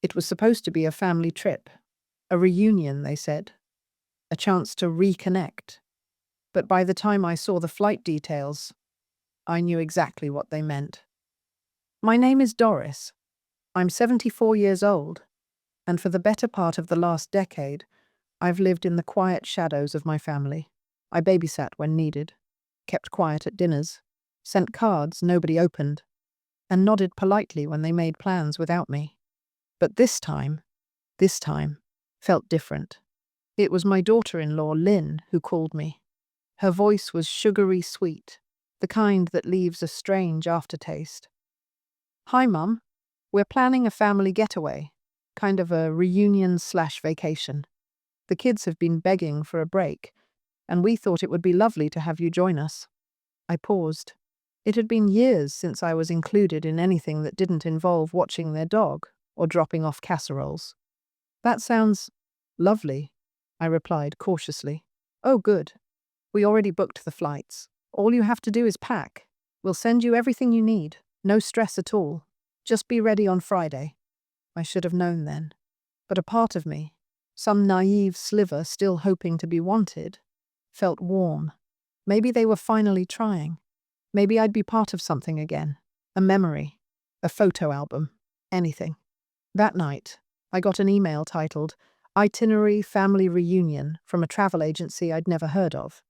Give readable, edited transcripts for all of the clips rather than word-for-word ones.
It was supposed to be a family trip, a reunion, they said, a chance to reconnect. But by the time I saw the flight details, I knew exactly what they meant. My name is Doris. I'm 74 years old, and for the better part of the last decade, I've lived in the quiet shadows of my family. I babysat when needed, kept quiet at dinners, sent cards nobody opened, and nodded politely when they made plans without me. But this time, felt different. It was my daughter-in-law, Lynn, who called me. Her voice was sugary sweet, the kind that leaves a strange aftertaste. "Hi, Mum. We're planning a family getaway, kind of a reunion/vacation. The kids have been begging for a break, and we thought it would be lovely to have you join us." I paused. It had been years since I was included in anything that didn't involve watching their dog or dropping off casseroles. "That sounds lovely," I replied cautiously. "Oh, good. We already booked the flights. All you have to do is pack. We'll send you everything you need. No stress at all. Just be ready on Friday." I should have known then. But a part of me, some naive sliver still hoping to be wanted, felt warm. Maybe they were finally trying. Maybe I'd be part of something again. A memory, a photo album, anything. That night, I got an email titled "Itinerary Family Reunion" from a travel agency I'd never heard of.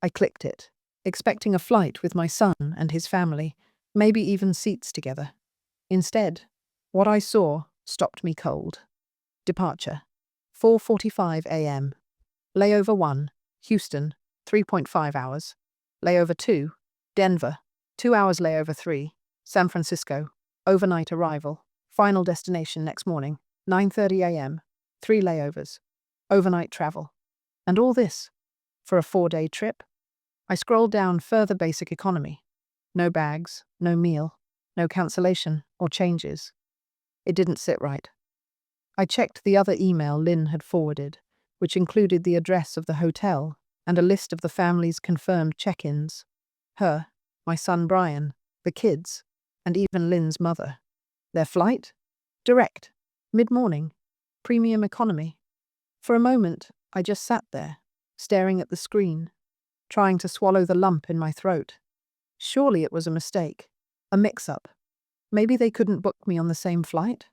I clicked it, expecting a flight with my son and his family, maybe even seats together. Instead, what I saw stopped me cold. Departure, 4:45 a.m. Layover 1, Houston, 3.5 hours. Layover 2, Denver, 2 hours. Layover 3, San Francisco, overnight arrival. Final destination next morning, 9:30 a.m. 3 layovers. Overnight travel. And all this for a 4-day trip? I scrolled down further. Basic economy. No bags, no meal, no cancellation or changes. It didn't sit right. I checked the other email Lynn had forwarded, which included the address of the hotel and a list of the family's confirmed check-ins. Her, my son Brian, the kids, and even Lynn's mother. Their flight? Direct. Mid-morning. Premium economy. For a moment, I just sat there, staring at the screen, trying to swallow the lump in my throat. Surely it was a mistake, a mix-up. Maybe they couldn't book me on the same flight?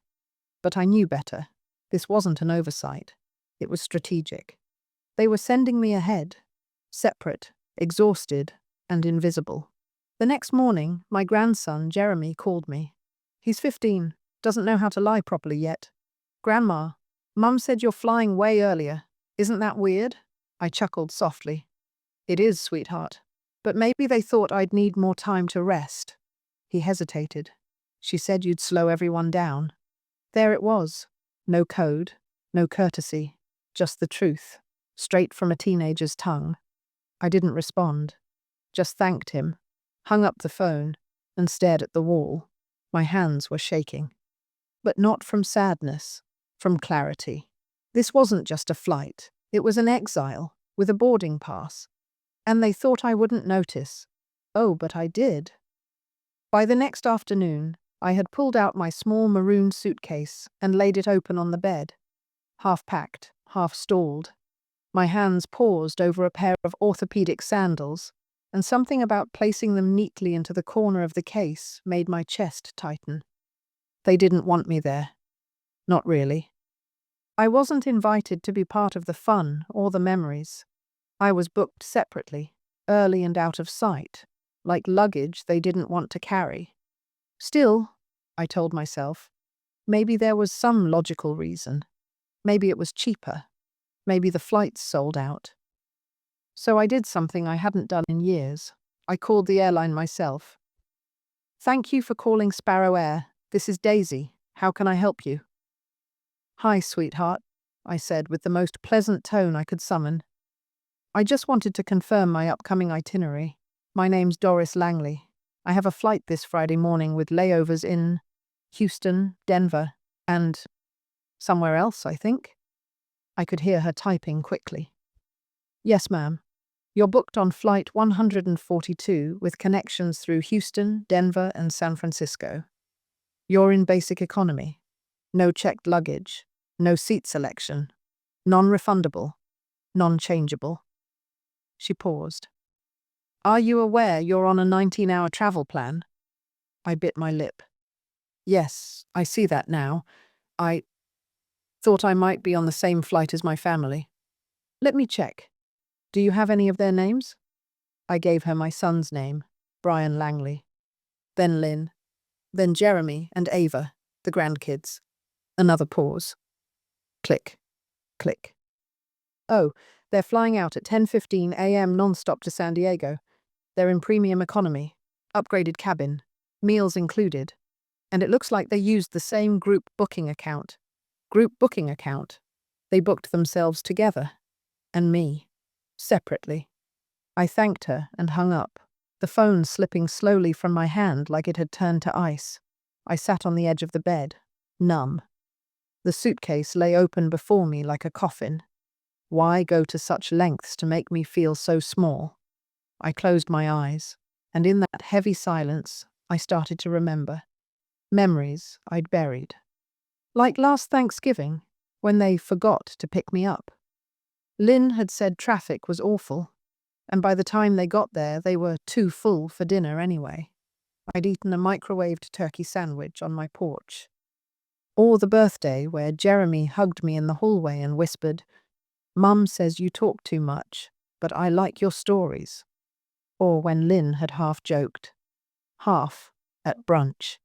But I knew better. This wasn't an oversight. It was strategic. They were sending me ahead, separate, exhausted, and invisible. The next morning, my grandson, Jeremy, called me. He's 15, doesn't know how to lie properly yet. "Grandma, Mum said you're flying way earlier. Isn't that weird?" I chuckled softly. "It is, sweetheart. But maybe they thought I'd need more time to rest." He hesitated. "She said you'd slow everyone down." There it was. No code, no courtesy, just the truth, straight from a teenager's tongue. I didn't respond, just thanked him, hung up the phone, and stared at the wall. My hands were shaking. But not from sadness, from clarity. This wasn't just a flight. It was an exile, with a boarding pass. And they thought I wouldn't notice. Oh, but I did. By the next afternoon, I had pulled out my small maroon suitcase and laid it open on the bed. Half packed, half stalled. My hands paused over a pair of orthopedic sandals, and something about placing them neatly into the corner of the case made my chest tighten. They didn't want me there. Not really. I wasn't invited to be part of the fun or the memories. I was booked separately, early and out of sight, like luggage they didn't want to carry. Still, I told myself, maybe there was some logical reason. Maybe it was cheaper. Maybe the flights sold out. So I did something I hadn't done in years. I called the airline myself. "Thank you for calling Sparrow Air. This is Daisy. How can I help you?" "Hi, sweetheart," I said with the most pleasant tone I could summon. "I just wanted to confirm my upcoming itinerary. My name's Doris Langley. I have a flight this Friday morning with layovers in Houston, Denver, and somewhere else, I think." I could hear her typing quickly. "Yes, ma'am. You're booked on flight 142 with connections through Houston, Denver, and San Francisco. You're in basic economy. No checked luggage, no seat selection, non-refundable, non-changeable. She paused. Are you aware you're on a 19-hour travel plan? I bit my lip. Yes, I see that now. I thought I might be on the same flight as my family. Let me check. Do you have any of their names? I gave her my son's name, Brian Langley. Then Lynn. Then Jeremy and Ava, the grandkids. Another pause. Click. Click. Oh, they're flying out at 10:15 a.m. non-stop to San Diego. They're in premium economy, upgraded cabin, meals included. And it looks like they used the same group booking account. Group booking account. They booked themselves together. And me. Separately. I thanked her and hung up, the phone slipping slowly from my hand like it had turned to ice. I sat on the edge of the bed, numb. The suitcase lay open before me like a coffin. Why go to such lengths to make me feel so small? I closed my eyes, and in that heavy silence, I started to remember. Memories I'd buried. Like last Thanksgiving, when they forgot to pick me up. Lynn had said traffic was awful, and by the time they got there, they were too full for dinner anyway. I'd eaten a microwaved turkey sandwich on my porch. Or the birthday where Jeremy hugged me in the hallway and whispered, "Mum says you talk too much, but I like your stories." Or when Lynn had half joked. Half, at brunch.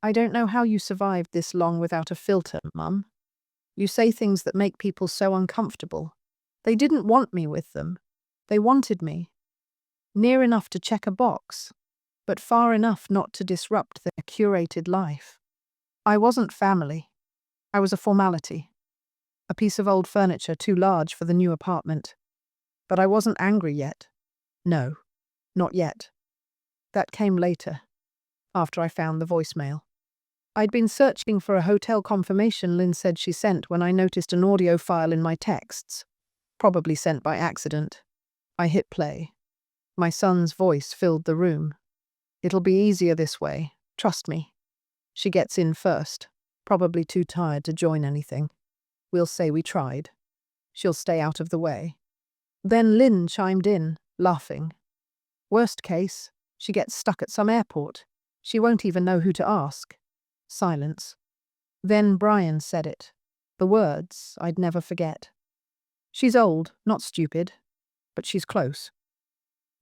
I don't know how you survived this long without a filter, Mum. You say things that make people so uncomfortable. They didn't want me with them. They wanted me. Near enough to check a box, but far enough not to disrupt their curated life. I wasn't family. I was a formality. A piece of old furniture too large for the new apartment. But I wasn't angry yet. No, not yet. That came later, after I found the voicemail. I'd been searching for a hotel confirmation Lynn said she sent when I noticed an audio file in my texts, probably sent by accident. I hit play. My son's voice filled the room. It'll be easier this way, trust me. She gets in first, probably too tired to join anything. We'll say we tried. She'll stay out of the way. Then Lynn chimed in, laughing. Worst case, she gets stuck at some airport. She won't even know who to ask. Silence. Then Brian said it. The words I'd never forget. She's old, not stupid, but she's close.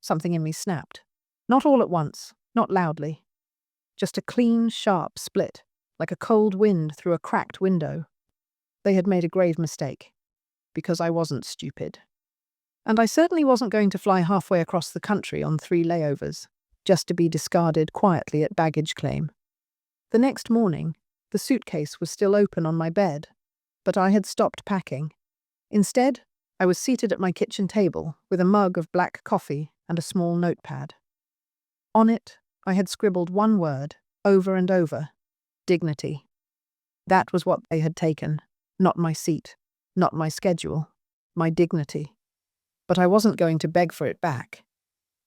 Something in me snapped. Not all at once, not loudly. Just a clean, sharp split, like a cold wind through a cracked window. They had made a grave mistake, because I wasn't stupid. And I certainly wasn't going to fly halfway across the country on 3 layovers, just to be discarded quietly at baggage claim. The next morning, the suitcase was still open on my bed, but I had stopped packing. Instead, I was seated at my kitchen table with a mug of black coffee and a small notepad. On it, I had scribbled one word, over and over: dignity. That was what they had taken, not my seat, not my schedule, my dignity. But I wasn't going to beg for it back.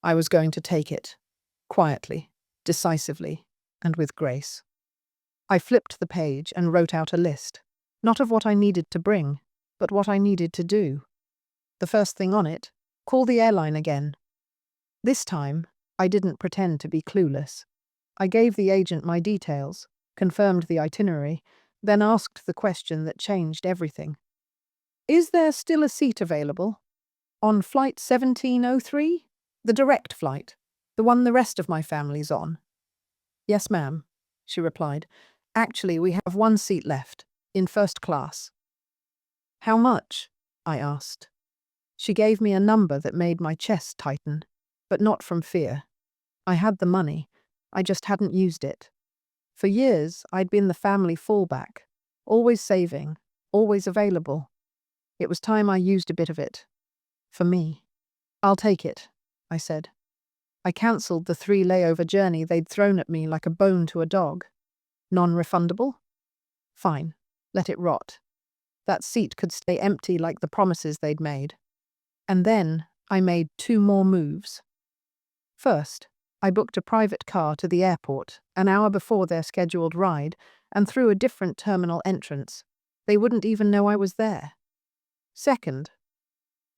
I was going to take it, quietly, decisively, and with grace. I flipped the page and wrote out a list, not of what I needed to bring, but what I needed to do. The first thing on it, call the airline again. This time, I didn't pretend to be clueless. I gave the agent my details, confirmed the itinerary, then asked the question that changed everything. Is there still a seat available? On flight 1703? The direct flight, the one the rest of my family's on. Yes, ma'am, she replied. Actually, we have one seat left, in first class. How much? I asked. She gave me a number that made my chest tighten, but not from fear. I had the money, I just hadn't used it. For years, I'd been the family fallback, always saving, always available. It was time I used a bit of it. For me. I'll take it, I said. I cancelled the 3 layover journey they'd thrown at me like a bone to a dog. Non-refundable? Fine, let it rot. That seat could stay empty like the promises they'd made. And then I made 2 more moves. First, I booked a private car to the airport an hour before their scheduled ride and through a different terminal entrance. They wouldn't even know I was there. Second,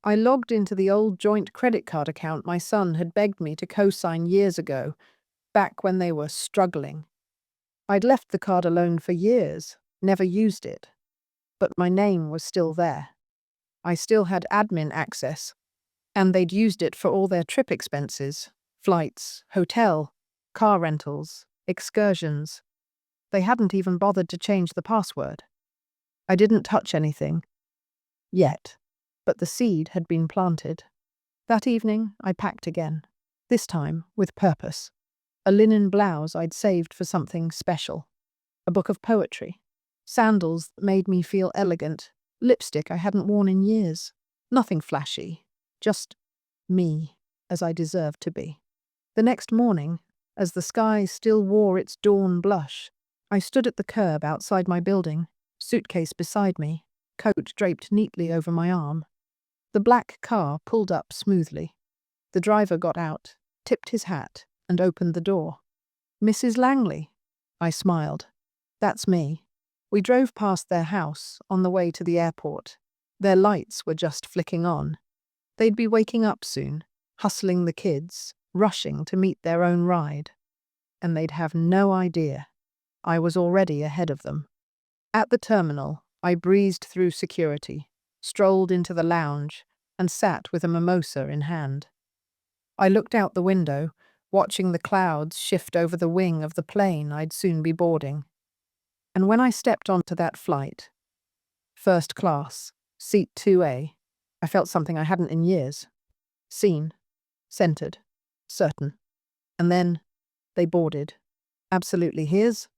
I logged into the old joint credit card account my son had begged me to co-sign years ago, back when they were struggling. I'd left the card alone for years, never used it, but my name was still there. I still had admin access, and they'd used it for all their trip expenses, flights, hotel, car rentals, excursions. They hadn't even bothered to change the password. I didn't touch anything. Yet. But the seed had been planted. That evening, I packed again. This time, with purpose. A linen blouse I'd saved for something special. A book of poetry. Sandals that made me feel elegant. Lipstick I hadn't worn in years. Nothing flashy. Just me, as I deserved to be. The next morning, as the sky still wore its dawn blush, I stood at the curb outside my building, suitcase beside me, coat draped neatly over my arm. The black car pulled up smoothly. The driver got out, tipped his hat, and opened the door. "Mrs. Langley?" I smiled. "That's me." We drove past their house on the way to the airport. Their lights were just flicking on. They'd be waking up soon, hustling the kids, rushing to meet their own ride. And they'd have no idea. I was already ahead of them. At the terminal, I breezed through security, strolled into the lounge, and sat with a mimosa in hand. I looked out the window, watching the clouds shift over the wing of the plane I'd soon be boarding. And when I stepped onto that flight, first class, seat 2A, I felt something I hadn't in years. Seen, centered, certain. And then they boarded. Absolutely his.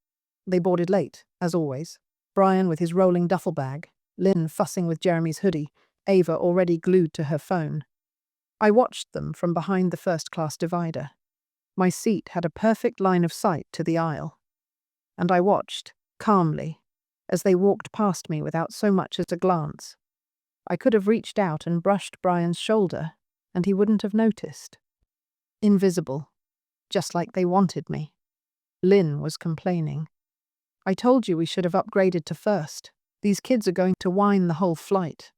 They boarded late, as always. Brian with his rolling duffel bag, Lynn fussing with Jeremy's hoodie, Ava already glued to her phone. I watched them from behind the first-class divider. My seat had a perfect line of sight to the aisle. And I watched, calmly, as they walked past me without so much as a glance. I could have reached out and brushed Brian's shoulder, and he wouldn't have noticed. Invisible, just like they wanted me. Lynn was complaining. "I told you we should have upgraded to first. These kids are going to whine the whole flight."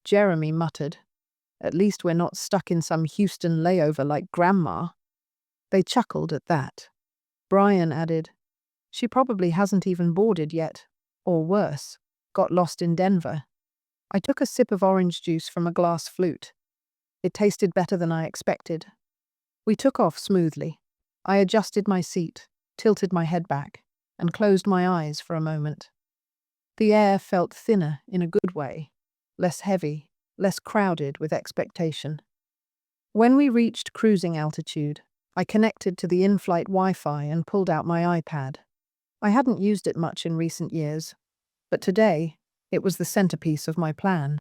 Jeremy muttered, "At least we're not stuck in some Houston layover like Grandma." They chuckled at that. Brian added, "She probably hasn't even boarded yet, or worse, got lost in Denver." I took a sip of orange juice from a glass flute. It tasted better than I expected. We took off smoothly. I adjusted my seat, tilted my head back, and closed my eyes for a moment. The air felt thinner in a good way, less heavy, less crowded with expectation. When we reached cruising altitude, I connected to the in-flight Wi-Fi and pulled out my iPad. I hadn't used it much in recent years, but today it was the centerpiece of my plan.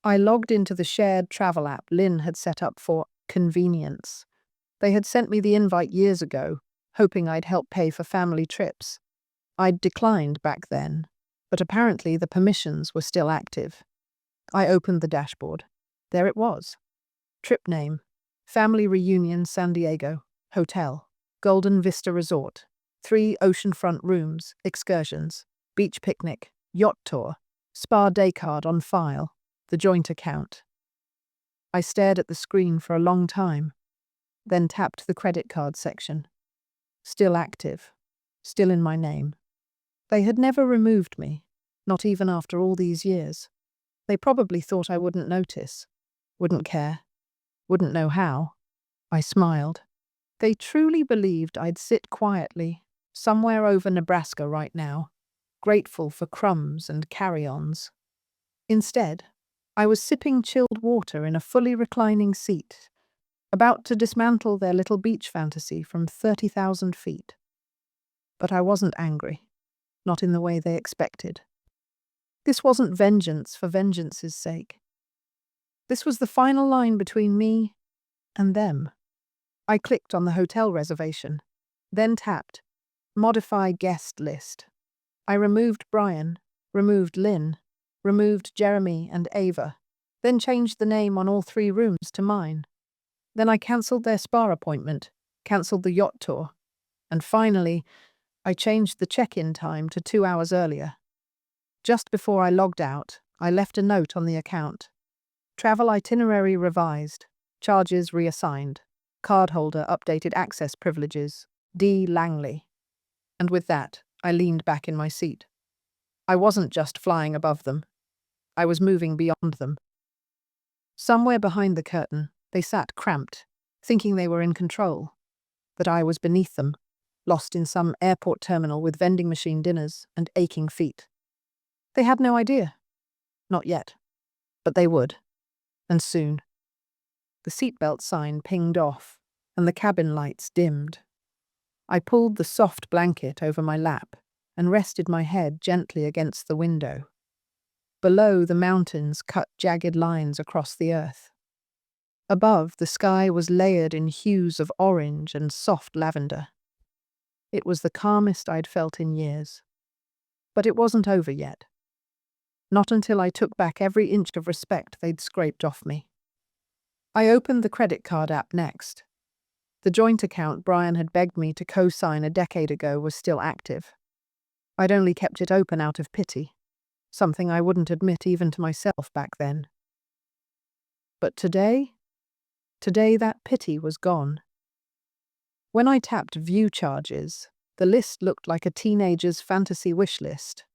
I logged into the shared travel app Lynn had set up for convenience. They had sent me the invite years ago, hoping I'd help pay for family trips. I'd declined back then, but apparently the permissions were still active. I opened the dashboard. There it was. Trip name: Family Reunion San Diego, Hotel, Golden Vista Resort, 3 oceanfront rooms, excursions, beach picnic, yacht tour, spa day card on file, the joint account. I stared at the screen for a long time, then tapped the credit card section. Still active, still in my name. They had never removed me, not even after all these years. They probably thought I wouldn't notice, wouldn't care, wouldn't know how. I smiled. They truly believed I'd sit quietly, somewhere over Nebraska right now, grateful for crumbs and carry-ons. Instead, I was sipping chilled water in a fully reclining seat, about to dismantle their little beach fantasy from 30,000 feet. But I wasn't angry, not in the way they expected. This wasn't vengeance for vengeance's sake. This was the final line between me and them. I clicked on the hotel reservation, then tapped Modify Guest List. I removed Brian, removed Lynn, removed Jeremy and Ava, then changed the name on all 3 rooms to mine. Then I cancelled their spa appointment, cancelled the yacht tour, and finally, I changed the check-in time to 2 hours earlier. Just before I logged out, I left a note on the account. Travel itinerary revised, charges reassigned, cardholder updated access privileges, D. Langley. And with that, I leaned back in my seat. I wasn't just flying above them. I was moving beyond them. Somewhere behind the curtain, they sat cramped, thinking they were in control, that I was beneath them, lost in some airport terminal with vending machine dinners and aching feet. They had no idea. Not yet. But they would. And soon. The seatbelt sign pinged off, and the cabin lights dimmed. I pulled the soft blanket over my lap and rested my head gently against the window. Below, the mountains cut jagged lines across the earth. Above, the sky was layered in hues of orange and soft lavender. It was the calmest I'd felt in years. But it wasn't over yet. Not until I took back every inch of respect they'd scraped off me. I opened the credit card app next. The joint account Brian had begged me to co-sign a decade ago was still active. I'd only kept it open out of pity, something I wouldn't admit even to myself back then. But today that pity was gone. When I tapped View Charges, the list looked like a teenager's fantasy wish list.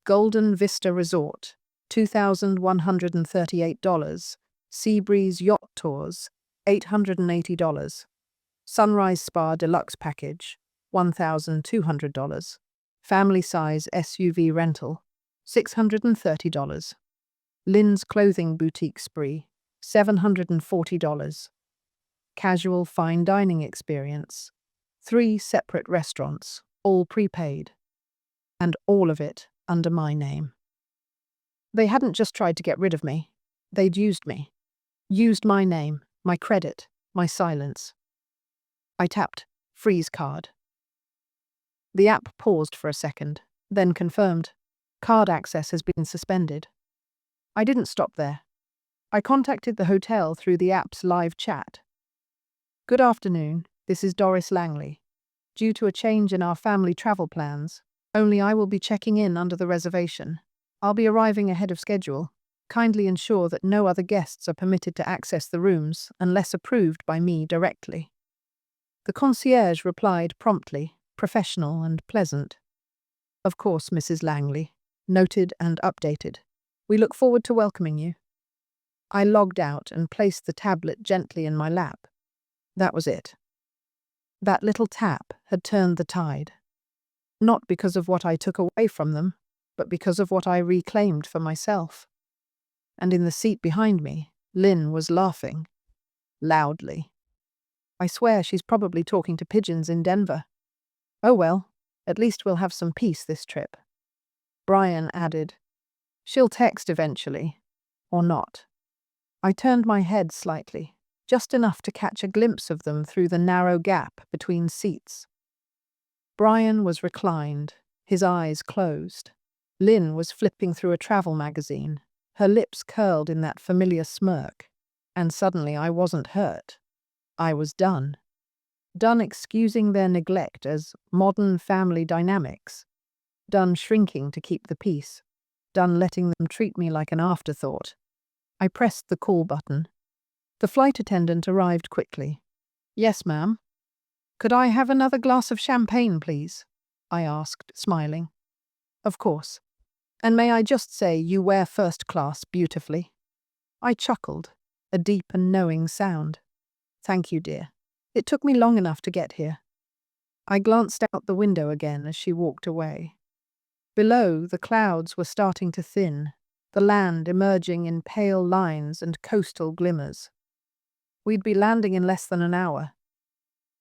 Golden Vista Resort, $2,138. Seabreeze Yacht Tours, $880. Sunrise Spa Deluxe Package, $1,200. Family Size SUV Rental, $630. Lynn's Clothing Boutique Spree, $740. Casual Fine Dining Experience, 3 separate restaurants, all prepaid. And all of it under my name. They hadn't just tried to get rid of me. They'd used me. Used my name, my credit, my silence. I tapped Freeze Card. The app paused for a second, then confirmed. Card access has been suspended. I didn't stop there. I contacted the hotel through the app's live chat. Good afternoon, this is Doris Langley. Due to a change in our family travel plans, only I will be checking in under the reservation. I'll be arriving ahead of schedule. Kindly ensure that no other guests are permitted to access the rooms unless approved by me directly. The concierge replied promptly, professional and pleasant. Of course, Mrs. Langley. Noted and updated. We look forward to welcoming you. I logged out and placed the tablet gently in my lap. That was it. That little tap had turned the tide. Not because of what I took away from them, but because of what I reclaimed for myself. And in the seat behind me, Lynn was laughing. Loudly. I swear she's probably talking to pigeons in Denver. Oh well, at least we'll have some peace this trip. Brian added, She'll text eventually. Or not. I turned my head slightly, just enough to catch a glimpse of them through the narrow gap between seats. Brian was reclined, his eyes closed. Lynn was flipping through a travel magazine, her lips curled in that familiar smirk. And suddenly I wasn't hurt. I was done. Done excusing their neglect as modern family dynamics. Done shrinking to keep the peace. Done letting them treat me like an afterthought. I pressed the call button. The flight attendant arrived quickly. Yes, ma'am. Could I have another glass of champagne, please? I asked, smiling. Of course. And may I just say you wear first class beautifully? I chuckled, a deep and knowing sound. Thank you, dear. It took me long enough to get here. I glanced out the window again as she walked away. Below, the clouds were starting to thin, the land emerging in pale lines and coastal glimmers. We'd be landing in less than an hour.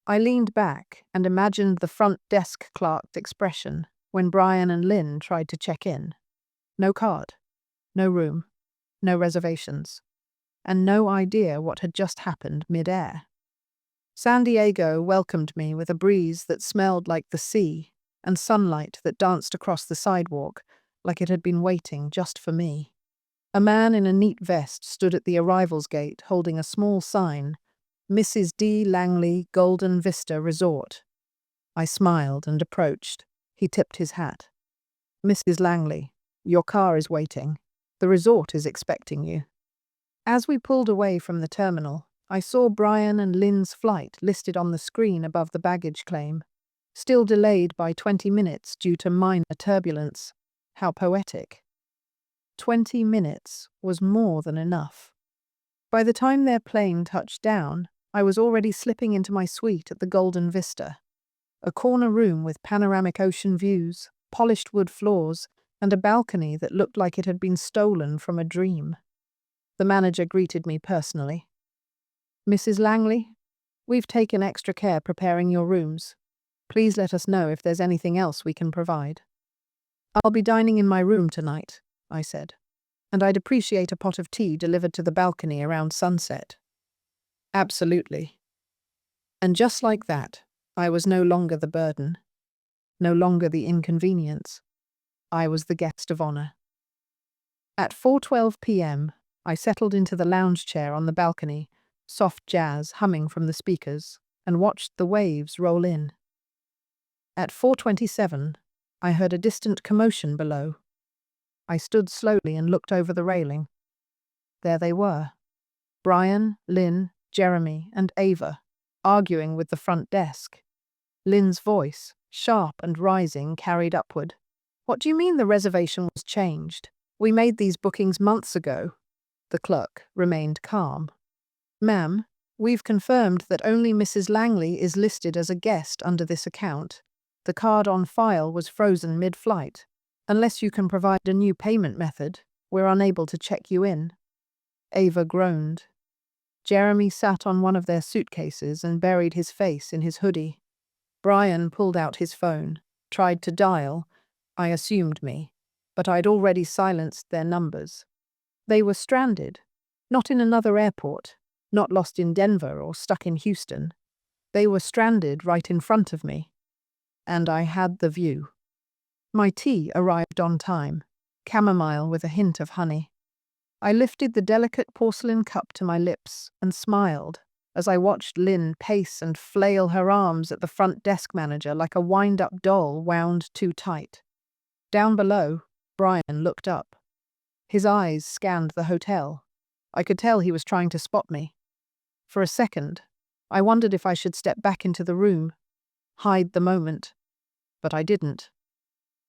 I leaned back and imagined the front desk clerk's expression when Brian and Lynn tried to check in. No card, no room, no reservations, and no idea what had just happened mid-air. San Diego welcomed me with a breeze that smelled like the sea and sunlight that danced across the sidewalk like it had been waiting just for me. A man in a neat vest stood at the arrivals gate holding a small sign, Mrs. D. Langley, Golden Vista Resort. I smiled and approached. He tipped his hat. Mrs. Langley, your car is waiting. The resort is expecting you. As we pulled away from the terminal, I saw Brian and Lynn's flight listed on the screen above the baggage claim. Still delayed by 20 minutes due to minor turbulence. How poetic. 20 minutes was more than enough. By the time their plane touched down, I was already slipping into my suite at the Golden Vista. A corner room with panoramic ocean views, polished wood floors, and a balcony that looked like it had been stolen from a dream. The manager greeted me personally. Mrs. Langley, we've taken extra care preparing your rooms. Please let us know if there's anything else we can provide. I'll be dining in my room tonight, I said, and I'd appreciate a pot of tea delivered to the balcony around sunset. Absolutely. And just like that, I was no longer the burden, no longer the inconvenience. I was the guest of honor. At 4:12 p.m., I settled into the lounge chair on the balcony, soft jazz humming from the speakers, and watched the waves roll in. At 4:27, I heard a distant commotion below. I stood slowly and looked over the railing. There they were, Brian, Lynn, Jeremy, and Ava, arguing with the front desk. Lynn's voice, sharp and rising, carried upward. What do you mean the reservation was changed? We made these bookings months ago. The clerk remained calm. Ma'am, we've confirmed that only Mrs. Langley is listed as a guest under this account. The card on file was frozen mid-flight. Unless you can provide a new payment method, we're unable to check you in. Ava groaned. Jeremy sat on one of their suitcases and buried his face in his hoodie. Brian pulled out his phone, tried to dial. I assumed me, but I'd already silenced their numbers. They were stranded, not in another airport, not lost in Denver or stuck in Houston. They were stranded right in front of me. And I had the view. My tea arrived on time, chamomile with a hint of honey. I lifted the delicate porcelain cup to my lips and smiled as I watched Lynn pace and flail her arms at the front desk manager like a wind-up doll wound too tight. Down below, Brian looked up. His eyes scanned the hotel. I could tell he was trying to spot me. For a second, I wondered if I should step back into the room, hide the moment. But I didn't.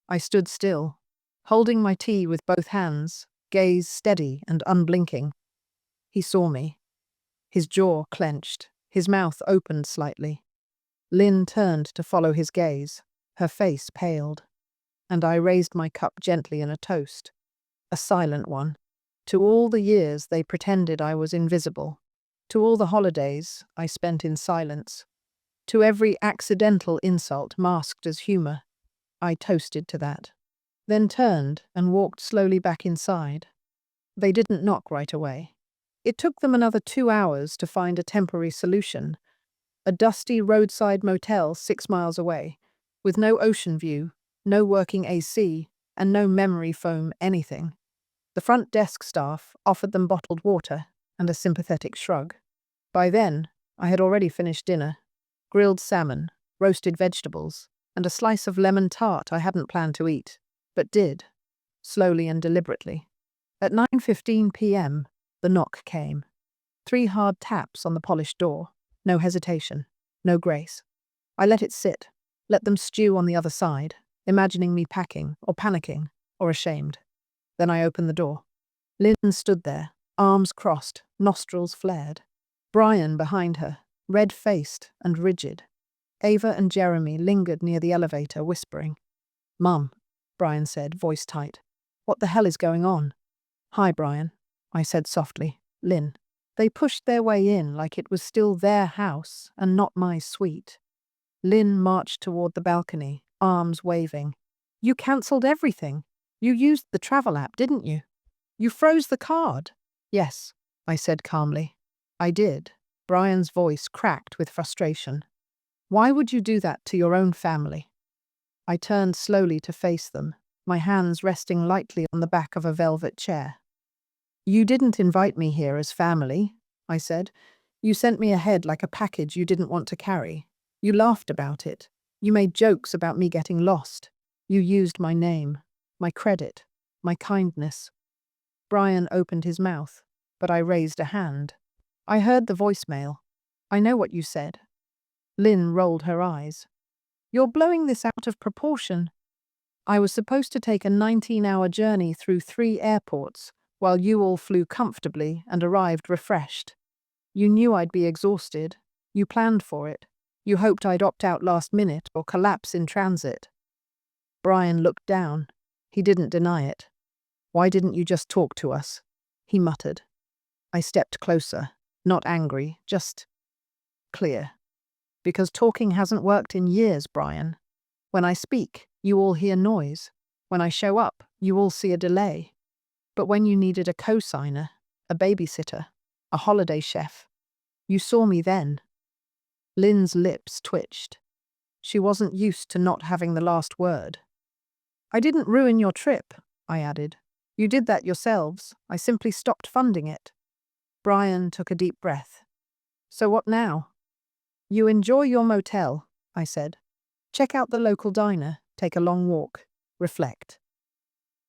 I stood still, holding my tea with both hands, gaze steady and unblinking. He saw me. His jaw clenched, his mouth opened slightly. Lynn turned to follow his gaze. Her face paled. And I raised my cup gently in a toast, a silent one, to all the years they pretended I was invisible, to all the holidays I spent in silence, to every accidental insult masked as humor. I toasted to that, then turned and walked slowly back inside. They didn't knock right away. It took them another 2 hours to find a temporary solution, a dusty roadside motel 6 miles away, with no ocean view, no working AC, and no memory foam anything. The front desk staff offered them bottled water and a sympathetic shrug. By then, I had already finished dinner, grilled salmon, roasted vegetables, and a slice of lemon tart I hadn't planned to eat, but did, slowly and deliberately. At 9:15 p.m., the knock came. 3 hard taps on the polished door. No hesitation, no grace. I let it sit, let them stew on the other side, imagining me packing, or panicking, or ashamed. Then I opened the door. Lynn stood there, arms crossed, nostrils flared. Brian behind her, red-faced and rigid. Ava and Jeremy lingered near the elevator, whispering. "Mum," Brian said, voice tight. "What the hell is going on?" "Hi, Brian," I said softly. "Lynn." They pushed their way in like it was still their house and not my suite. Lynn marched toward the balcony, arms waving. "You cancelled everything. You used the travel app, didn't you? You froze the card." "Yes," I said calmly. "I did." Brian's voice cracked with frustration. "Why would you do that to your own family?" I turned slowly to face them, my hands resting lightly on the back of a velvet chair. "You didn't invite me here as family," I said. You sent me ahead like a package you didn't want to carry. You laughed about it. You made jokes about me getting lost. You used my name, my credit, my kindness. Brian opened his mouth, but I raised a hand. I heard the voicemail. I know what you said. Lynn rolled her eyes. You're blowing this out of proportion. I was supposed to take a 19-hour journey through 3 airports, while you all flew comfortably and arrived refreshed. You knew I'd be exhausted. You planned for it. You hoped I'd opt out last minute or collapse in transit. Brian looked down. He didn't deny it. Why didn't you just talk to us? He muttered. I stepped closer, not angry, just clear. Because talking hasn't worked in years, Brian. When I speak, you all hear noise. When I show up, you all see a delay. But when you needed a co-signer, a babysitter, a holiday chef, you saw me then. Lynn's lips twitched. She wasn't used to not having the last word. I didn't ruin your trip, I added. You did that yourselves. I simply stopped funding it. Brian took a deep breath. So what now? You enjoy your motel, I said. Check out the local diner, take a long walk, reflect.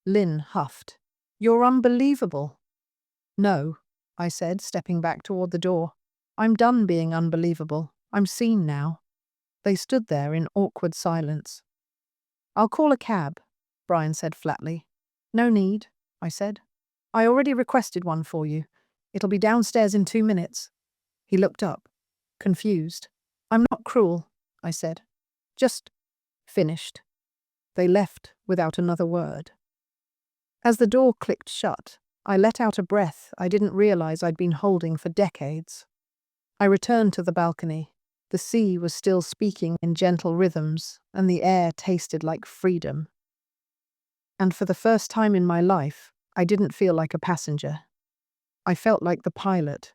Lynn huffed. You're unbelievable. No, I said, stepping back toward the door. I'm done being unbelievable. I'm seen now. They stood there in awkward silence. I'll call a cab, Brian said flatly. No need, I said. I already requested one for you. It'll be downstairs in 2 minutes. He looked up, confused. I'm not cruel, I said. Just finished. They left without another word. As the door clicked shut, I let out a breath I didn't realize I'd been holding for decades. I returned to the balcony. The sea was still speaking in gentle rhythms, and the air tasted like freedom. And for the first time in my life, I didn't feel like a passenger. I felt like the pilot,